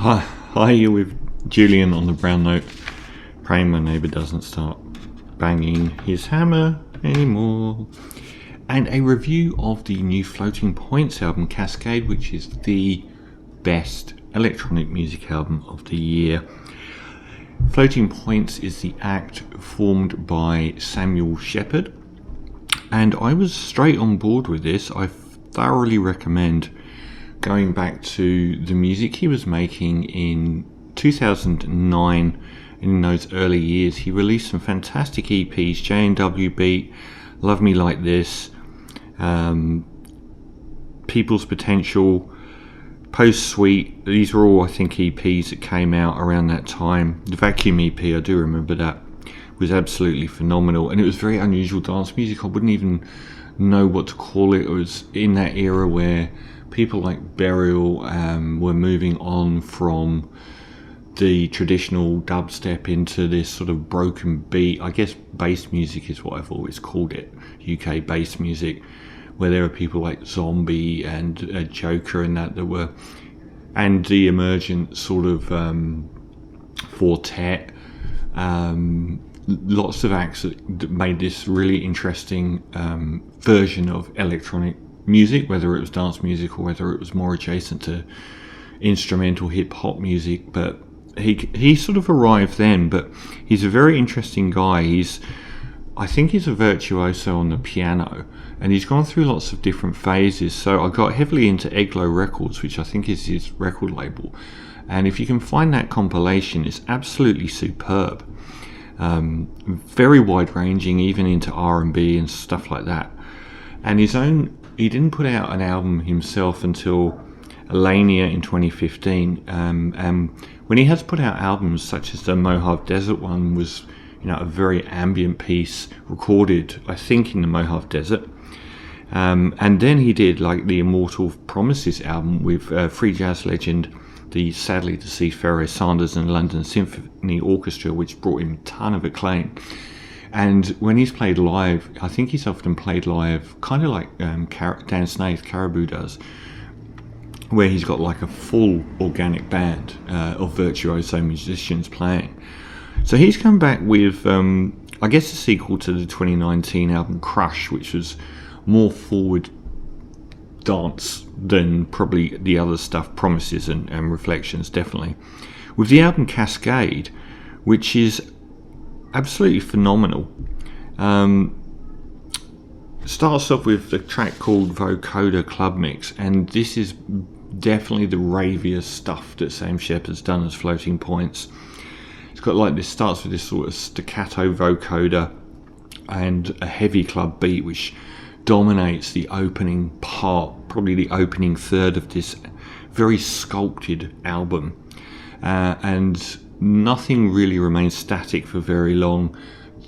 Hi, you're with Julian on the brown note, praying my neighbour doesn't start banging his hammer anymore. And a review of the new Floating Points album, Cascade, which is the best electronic music album of the year. Floating Points is the act formed by Samuel Shepherd, and I was straight on board with this. I thoroughly recommend going back to the music he was making in 2009. In those early years, he released some fantastic EPs: J&W Beat, Love Me Like This, People's Potential, Post Suite. These were all, I think, EPs that came out around that time. The Vacuum EP, I do remember that, was absolutely phenomenal, and it was very unusual dance music. I wouldn't even know what to call it. It was in that era where people like Burial were moving on from the traditional dubstep into this sort of broken beat. I guess bass music is what I've always called it, UK bass music, where there are people like Zombie and Joker and that were, and the emergent sort of Fortet, lots of acts that made this really interesting version of electronic music, whether it was dance music or whether it was more adjacent to instrumental hip-hop music. But he sort of arrived then, but he's a very interesting guy. I think he's a virtuoso on the piano, and he's gone through lots of different phases. So I got heavily into Eglo Records, which I think is his record label, and if you can find that compilation, it's absolutely superb. Very wide-ranging, even into R&B and stuff like that. And he didn't put out an album himself until Alania in 2015. When he has put out albums such as the Mojave Desert one was, a very ambient piece recorded, I think, in the Mojave Desert. And then he did like the Immortal Promises album with free jazz legend, the sadly deceased Pharoah Sanders and London Symphony Orchestra, which brought him a ton of acclaim. And when he's played live, I think he's often played live kind of like Dan Snaith, Caribou does, where he's got like a full organic band of virtuoso musicians playing. So he's come back with, I guess, a sequel to the 2019 album Crush, which was more forward dance than probably the other stuff, Promises and Reflections, definitely. With the album Cascade, which is absolutely phenomenal. Starts off with the track called Vocoder Club Mix, and this is definitely the raviest stuff that Sam Shepherd's done as Floating Points. It's got like this, starts with this sort of staccato vocoder and a heavy club beat which dominates the opening part, probably the opening third of this very sculpted album, and nothing really remains static for very long.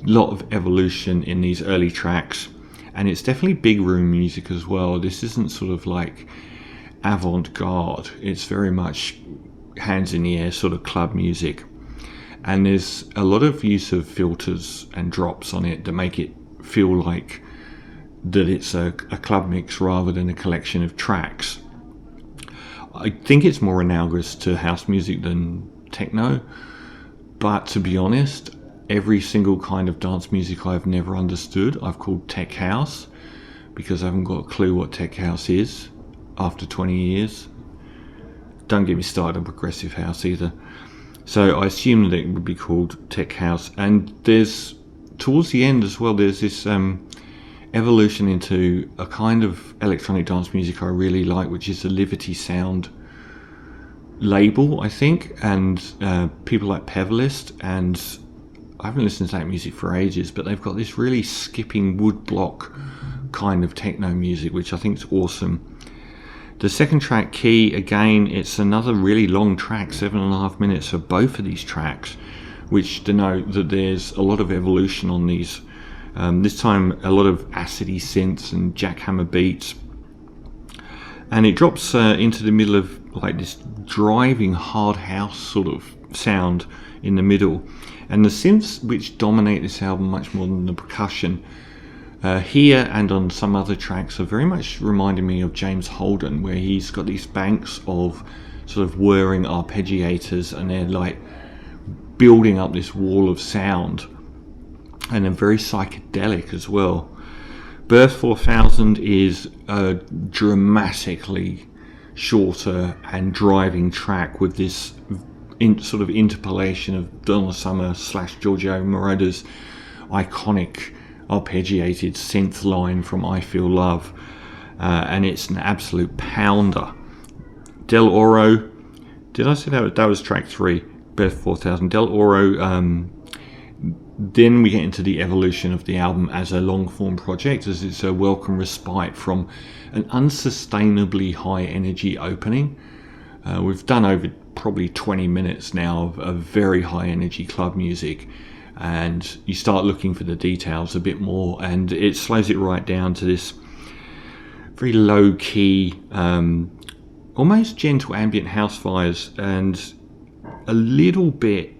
A lot of evolution in these early tracks, and it's definitely big room music as well. This isn't sort of like avant-garde, it's very much hands in the air sort of club music, and there's a lot of use of filters and drops on it that make it feel like that it's a club mix rather than a collection of tracks. I think it's more analogous to house music than techno, but to be honest, every single kind of dance music I've never understood I've called tech house, because I haven't got a clue what tech house is after 20 years. Don't get me started on progressive house either. So I assume that it would be called tech house. And there's, towards the end as well, there's this evolution into a kind of electronic dance music I really like, which is the Liberty Sound label, I think, and people like Pevelist, and I haven't listened to that music for ages, but they've got this really skipping woodblock kind of techno music, which I think is awesome. The second track, Key, again, it's another really long track, 7.5 minutes for both of these tracks, which denote that there's a lot of evolution on these. This time a lot of acidy synths and jackhammer beats, and it drops into the middle of like this driving hard house sort of sound in the middle, and the synths which dominate this album much more than the percussion Here and on some other tracks are very much reminding me of James Holden, where he's got these banks of sort of whirring arpeggiators, and they're like building up this wall of sound, and they're very psychedelic as well. Birth 4000 is a dramatically shorter and driving track with this sort of interpolation of Donna Summer / Giorgio Moroder's iconic arpeggiated synth line from I Feel Love, and it's an absolute pounder. Del Oro, did I say that was track 3, Birth 4000. Del Oro, then we get into the evolution of the album as a long form project, as it's a welcome respite from an unsustainably high energy opening. We've done over probably 20 minutes now of very high energy club music, and you start looking for the details a bit more, and it slows it right down to this very low key, almost gentle ambient house fires, and a little bit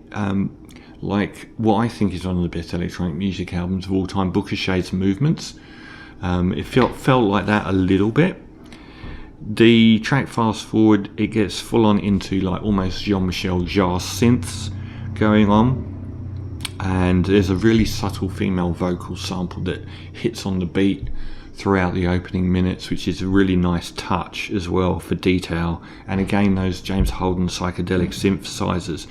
like what I think is one of the best electronic music albums of all time, Booker Shade's Movements. It felt like that a little bit. The track Fast Forward, it gets full on into like almost Jean-Michel Jarre synths going on, and there's a really subtle female vocal sample that hits on the beat throughout the opening minutes, which is a really nice touch as well for detail. And again, those James Holden psychedelic synthesizers.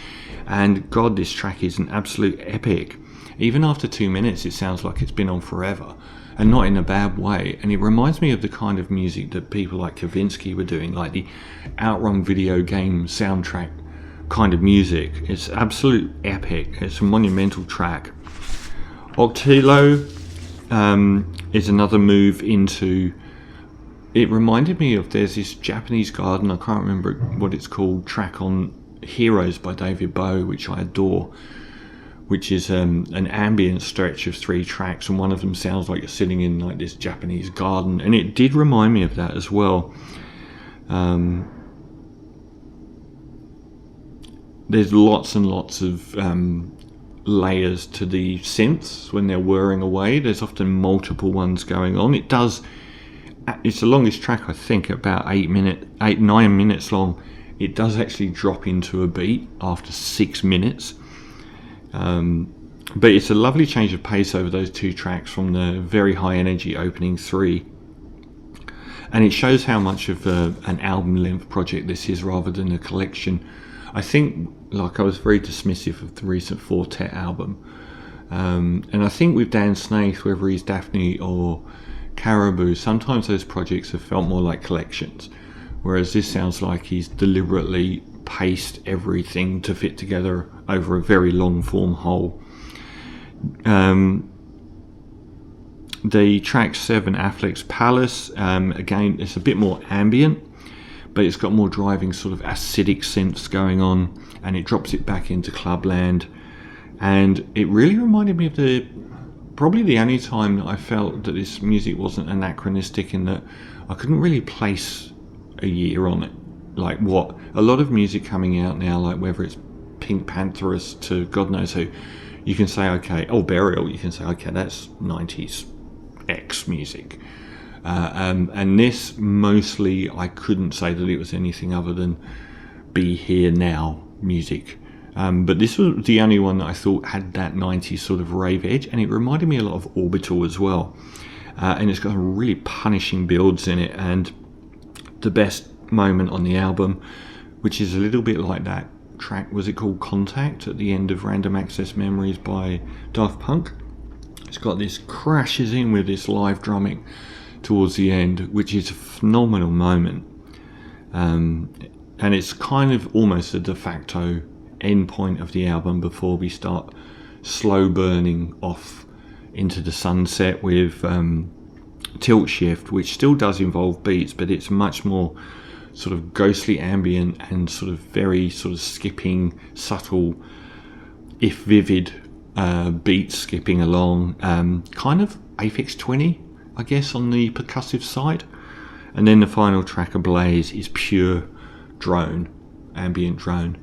And God, this track is an absolute epic. Even after 2 minutes, it sounds like it's been on forever, and not in a bad way. And it reminds me of the kind of music that people like Kavinsky were doing, like the Outrun video game soundtrack kind of music. It's absolute epic. It's a monumental track. Octillo is another move into, it reminded me of, there's this Japanese garden, I can't remember what it's called, track on Heroes by David Bowie, which I adore, which is an ambient stretch of 3 tracks, and one of them sounds like you're sitting in like this Japanese garden, and it did remind me of that as well. There's lots and lots of layers to the synths when they're whirring away. There's often multiple ones going on. It's the longest track, I think, about 9 minutes long. It does actually drop into a beat after 6 minutes. But it's a lovely change of pace over those 2 tracks from the very high energy opening 3. And it shows how much of an album length project this is rather than a collection. I think, like, I was very dismissive of the recent Fortet album. And I think with Dan Snaith, whether he's Daphne or Caribou, sometimes those projects have felt more like collections. Whereas this sounds like he's deliberately paced everything to fit together over a very long form whole. The track 7, Affleck's Palace, again, it's a bit more ambient, but it's got more driving sort of acidic synths going on, and it drops it back into clubland. And it really reminded me of probably the only time that I felt that this music wasn't anachronistic, in that I couldn't really place a year on it. Like what a lot of music coming out now, like whether it's Pink Pantherist to God knows who, you can say, okay, Burial, you can say, okay, that's 90s X music. And this, mostly, I couldn't say that it was anything other than Be Here Now music. But this was the only one that I thought had that 90s sort of rave edge, and it reminded me a lot of Orbital as well. And it's got some really punishing builds in it, and the best moment on the album, which is a little bit like that track, was it called Contact, at the end of Random Access Memories by Daft Punk. It's got this, crashes in with this live drumming towards the end, which is a phenomenal moment. And it's kind of almost a de facto end point of the album before we start slow burning off into the sunset with Tilt Shift, which still does involve beats, but it's much more sort of ghostly ambient and sort of very sort of skipping, subtle, if vivid beats skipping along, kind of Aphex Twin, I guess, on the percussive side. And then the final track, Ablaze, is pure drone, ambient drone.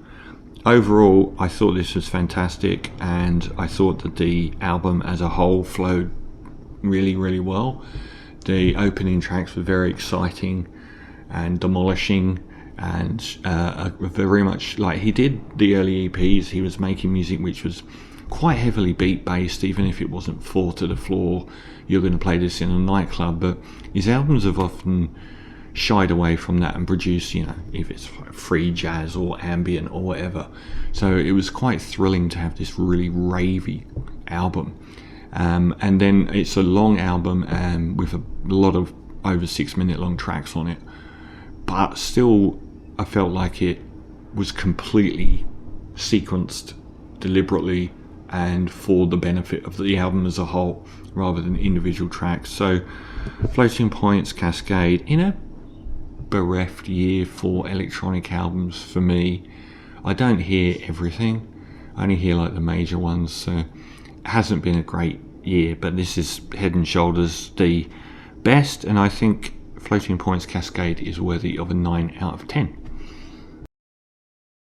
Overall, I thought this was fantastic, and I thought that the album as a whole flowed really, really well. The opening tracks were very exciting and demolishing, and very much like he did the early EPs. He was making music which was quite heavily beat based, even if it wasn't 4 to the floor, you're going to play this in a nightclub. But his albums have often shied away from that and produced, if it's free jazz or ambient or whatever. So it was quite thrilling to have this really ravey album. And then it's a long album with a lot of over 6 minute long tracks on it, but still I felt like it was completely sequenced deliberately and for the benefit of the album as a whole rather than individual tracks. So Floating Points, Cascade, in a bereft year for electronic albums for me. I don't hear everything, I only hear like the major ones, so it hasn't been a great year, but this is head and shoulders the best, and I think Floating Points Cascade is worthy of a 9 out of 10.